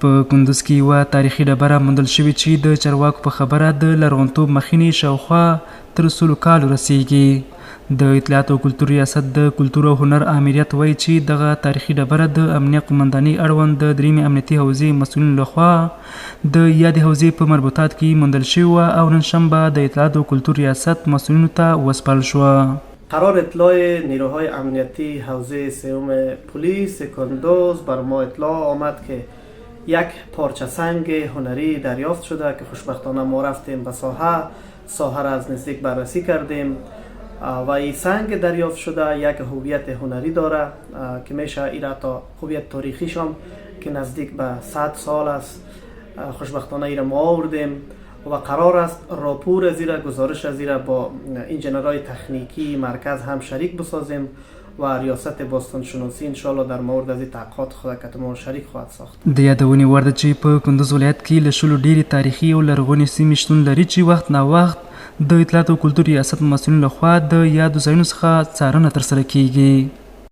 په کندوز کې یوه تاریخي ډبره موندل شوې چې د چارواکو په خبره د لرغونتوب مخینې شاوخوا تر 100 کالو رسیږي. د اطلاعات او کلتور ریاست د کلتور او هنر امریت وایي چې دغه تاریخي ډبره د امنیه قمندانۍ اړوند د دریمې امنیتي حوزې مسؤلینو لخوا د یادې حوزې په مربوطات کې موندل شوې وه او نن شنبه د اطلاعات او کلتور ریاست مسؤلینو ته وسپارل شوه. قرار اطلاع نیروهای امنیتی حوزه سوم پلیس کندوز بر ما اطلاع آمد که یک پارچه سنگ هنری دریافت شده که خوشبختانه ما رفتیم به ساحه را از نزدیک بررسی کردیم و این سنگ دریافت شده یک هویت هنری داره که میشه ایرا تا هویت تاریخیش هم که نزدیک به 100 سال است. خوشبختانه ایرا ما آوردیم و قرار است راپور زیر گزارش زیر با انجینرهای تکنیکی مرکز هم شریک بسازیم و ریاست باستان شناسی انشالله در مورد از تحقیقات خود کتمان شریک خواهد ساخت. د یادونې وړ ده چې په کندوز ولایت کې له شلو ډېرې تاریخي او لرغونې سیمې شتون لري چې وخت نا وخت د اطلاعات او کلتور ریاست مسؤلینو لخوا د یادو ځایونو څخه څارنه ترسره کیږي.